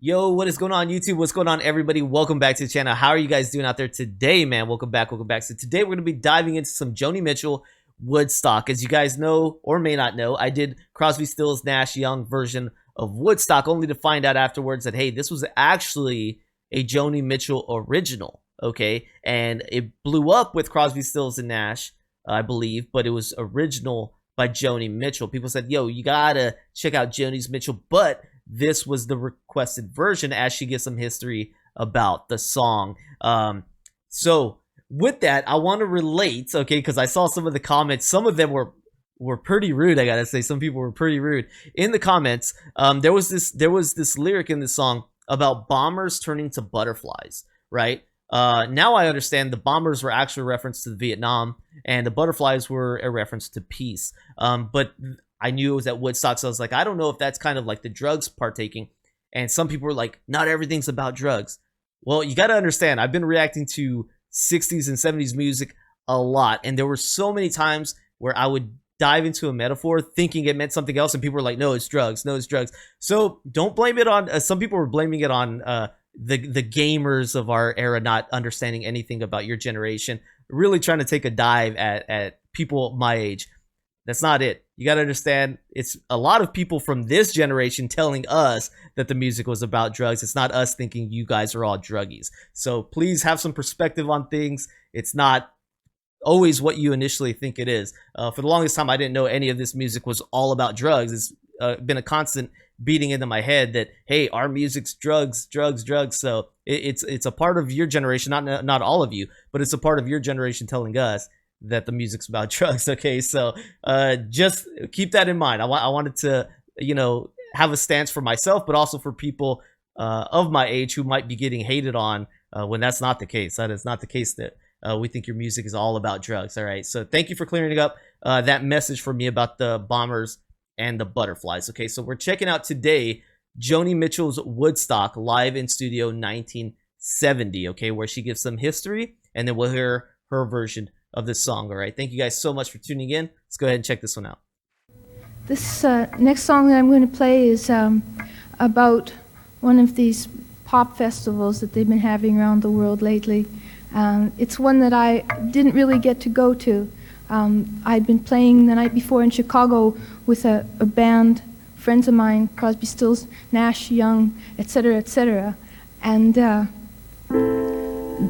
Yo, what is going on YouTube? What's going on, everybody? Welcome back to the channel. How are you guys doing out there today, man? Welcome back. So today we're going to be diving into some Joni Mitchell Woodstock. As you guys know or may not know, I did Crosby, Stills, Nash Young version of Woodstock, only to find out afterwards that, hey, this was actually a Joni Mitchell original, okay? And it blew up with Crosby, Stills, and Nash, I believe, but it was original by Joni Mitchell. People said, yo, you gotta check out Joni's Mitchell, but this was the requested version as she gives some history about the song. So with that, I want to relate, okay, because I saw some of the comments. Some of them were pretty rude, I gotta say. Some people were pretty rude in the comments. There was this lyric in this song about bombers turning to butterflies, right? Now I understand the bombers were actually a reference to Vietnam, and the butterflies were a reference to peace. But I knew it was at Woodstock, so I was like, I don't know if that's kind of like the drugs partaking. And some people were like, not everything's about drugs. Well, you got to understand, I've been reacting to 60s and 70s music a lot, and there were so many times where I would dive into a metaphor thinking it meant something else, and people were like, no, it's drugs, no, it's drugs. So don't blame it on, some people were blaming it on the gamers of our era not understanding anything about your generation, really trying to take a dive at people my age. That's not it. You got to understand, it's a lot of people from this generation telling us that the music was about drugs. It's not us thinking you guys are all druggies. So please have some perspective on things. It's not always what you initially think it is. For the longest time, I didn't know any of this music was all about drugs. It's been a constant beating into my head that, hey, our music's drugs, drugs, drugs. So it's a part of your generation, not all of you, but it's a part of your generation telling us that the music's about drugs. Okay, so just keep that in mind. I wanted to, you know, have a stance for myself, but also for people of my age who might be getting hated on when that's not the case. That is not the case, that we think your music is all about drugs. All right, so thank you for clearing up that message for me about the bombers and the butterflies. Okay, so we're checking out today Joni Mitchell's Woodstock live in studio 1970, okay, where she gives some history, and then we'll hear her version of this song. All right, thank you guys so much for tuning in. Let's go ahead and check this one out. This next song that I'm going to play is about one of these pop festivals that they've been having around the world lately. It's one that I didn't really get to go to. I'd been playing the night before in Chicago with a band, friends of mine, Crosby, Stills, Nash, Young, etc., and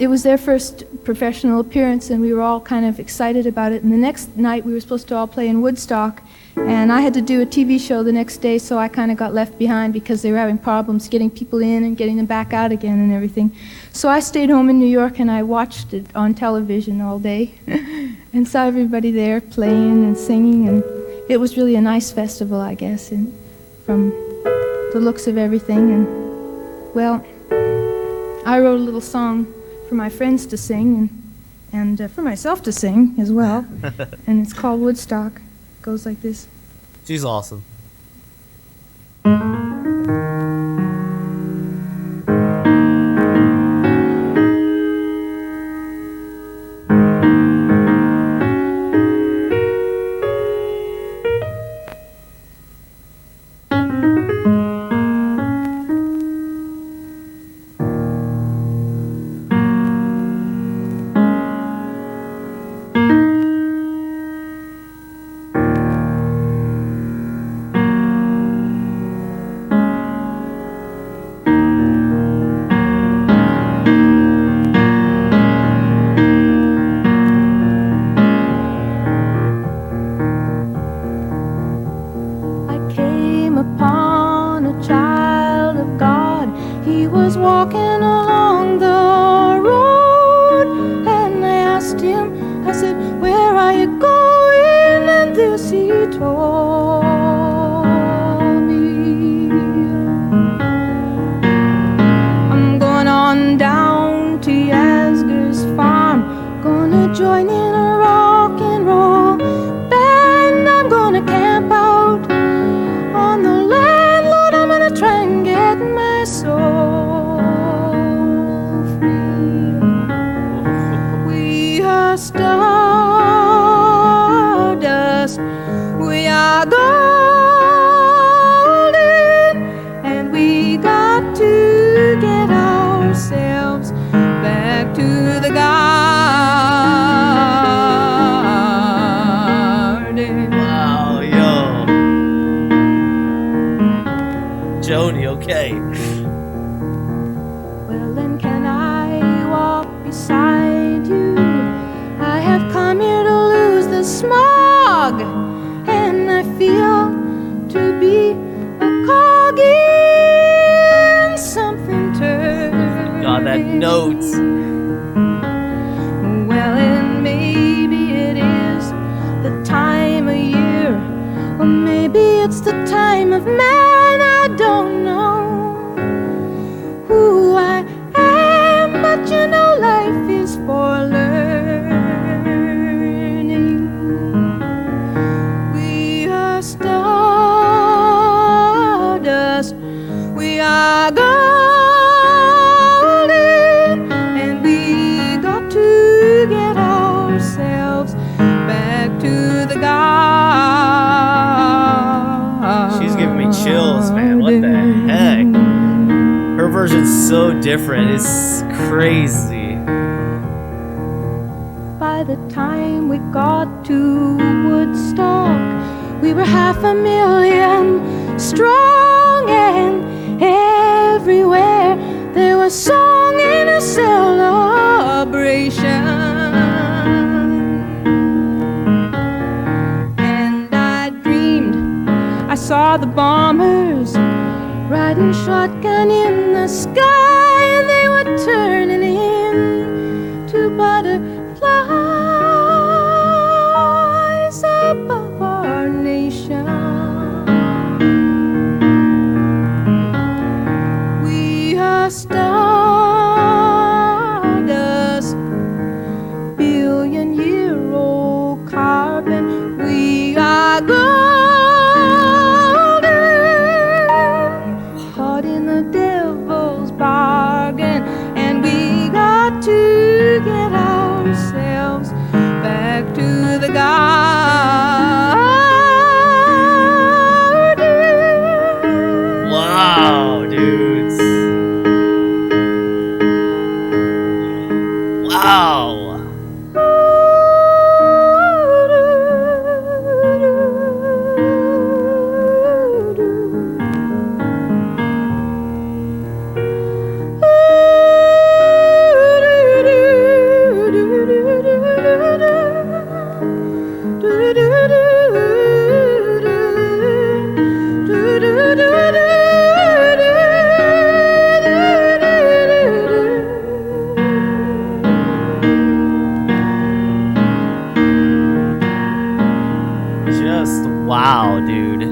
it was their first professional appearance, and we were all kind of excited about it. And the next night we were supposed to all play in Woodstock, and I had to do a TV show the next day, so I kind of got left behind because they were having problems getting people in and getting them back out again and everything. So I stayed home in New York and I watched it on television all day and saw everybody there playing and singing, and it was really a nice festival, I guess, and from the looks of everything. And well, I wrote a little song for my friends to sing and for myself to sing as well. And it's called Woodstock. It goes like this. She's awesome. Walking along the road, and I asked him, I said, where are you going? And this he told me, I'm going on down to Yasgur's farm, gonna join in a rock and roll band. I'm gonna camp out on the land, Lord, I'm gonna try and get my soul. Stardust, we are Well, then can I walk beside you? I have come here to lose the smog, and I feel to be a cog in something turning. God, that note. Well, and maybe it is the time of year, or maybe it's the time of man. I don't know who I am, but you know life is for learning. We are stardust, we are golden, and we got to get ourselves back to the garden. She's giving me chills, man. What the heck? Her version's so different. It's crazy. By the time we got to Woodstock, we were 500,000 strong, and everywhere there was song and a celebration. And I dreamed I saw the bombers riding shotgun in the sky, and they were turning into butterflies above our nation. We are stardust, billion-year-old carbon. We are golden, caught in the devil's bargain, and we got to get ourselves back to the garden. Wow, dudes. Wow. Just wow, dude.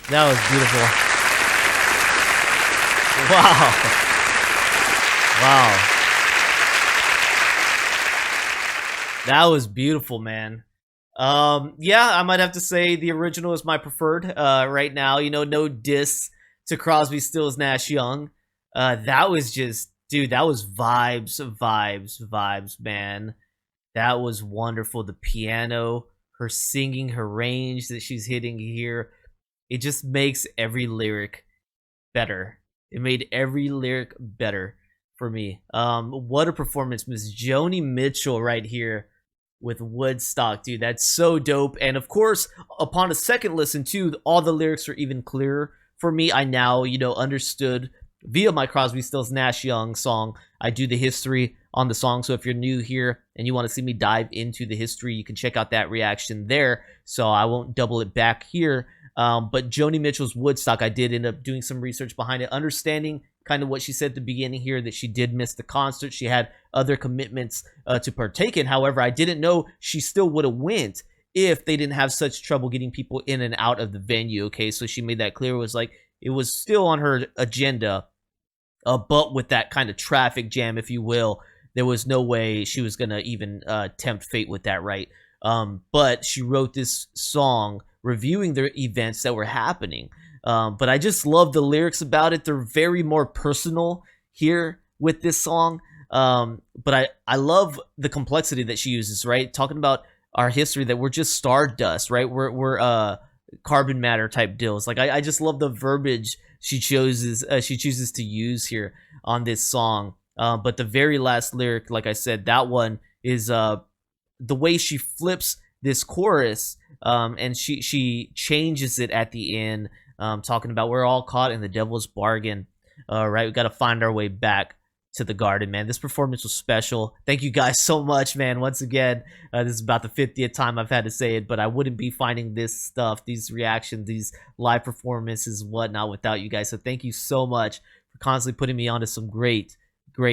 That was beautiful. Wow. Wow. That was beautiful, man. Yeah, I might have to say the original is my preferred right now. You know, no diss to Crosby, Stills, Nash, Young. That was just, dude, that was vibes, man. That was wonderful. The piano, her singing, her range that she's hitting here, it just makes every lyric better. It made every lyric better for me. What a performance, Miss Joni Mitchell right here with Woodstock, dude. That's so dope. And of course, upon a second listen too, all the lyrics are even clearer for me. I now, you know, understood via my Crosby, Stills, Nash, Young song. I do the history on the song, so if you're new here and you want to see me dive into the history, you can check out that reaction there. So I won't double it back here. But Joni Mitchell's Woodstock, I did end up doing some research behind it, understanding kind of what she said at the beginning here, that she did miss the concert. She had other commitments to partake in. However, I didn't know she still would have went if they didn't have such trouble getting people in and out of the venue. Okay, so she made that clear. It was like it was still on her agenda, but with that kind of traffic jam, if you will, there was no way she was gonna even tempt fate with that, right? But she wrote this song reviewing the events that were happening. But I just love the lyrics about it. They're very more personal here with this song. But I love the complexity that she uses, right? Talking about our history, that we're just stardust, right? We're carbon matter type deals. Like I just love the verbiage she chooses to use here on this song. But the very last lyric, like I said, that one is the way she flips this chorus, and she changes it at the end, talking about we're all caught in the devil's bargain. Right, we got to find our way back to the garden, man. This performance was special. Thank you guys so much, man. Once again, this is about the 50th time I've had to say it, but I wouldn't be finding this stuff, these reactions, these live performances, whatnot, without you guys. So thank you so much for constantly putting me onto some great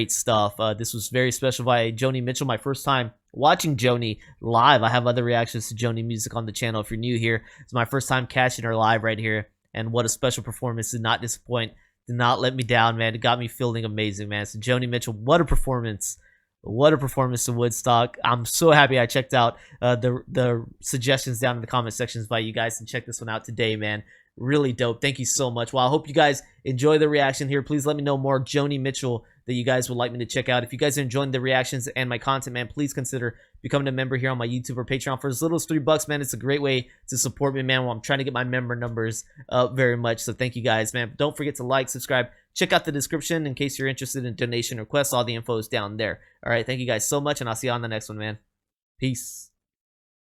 stuff. This was very special by Joni Mitchell. My first time watching Joni live. I have other reactions to Joni music on the channel. If you're new here, it's my first time catching her live right here, and what a special performance. Did not disappoint. Did not let me down, man. It got me feeling amazing, man. So Joni Mitchell, what a performance. What a performance in Woodstock. I'm so happy I checked out the suggestions down in the comment sections by you guys, and check this one out today, man. Really dope. Thank you so much. Well, I hope you guys enjoy the reaction here. Please let me know more Joni Mitchell that you guys would like me to check out. If you guys are enjoying the reactions and my content, man, please consider becoming a member here on my YouTube or Patreon for as little as $3, man. It's a great way to support me, man, while I'm trying to get my member numbers up very much. So thank you guys, man. Don't forget to like, subscribe, check out the description in case you're interested in donation requests. All the info is down there. All right, thank you guys so much, and I'll see you on the next one, man. Peace.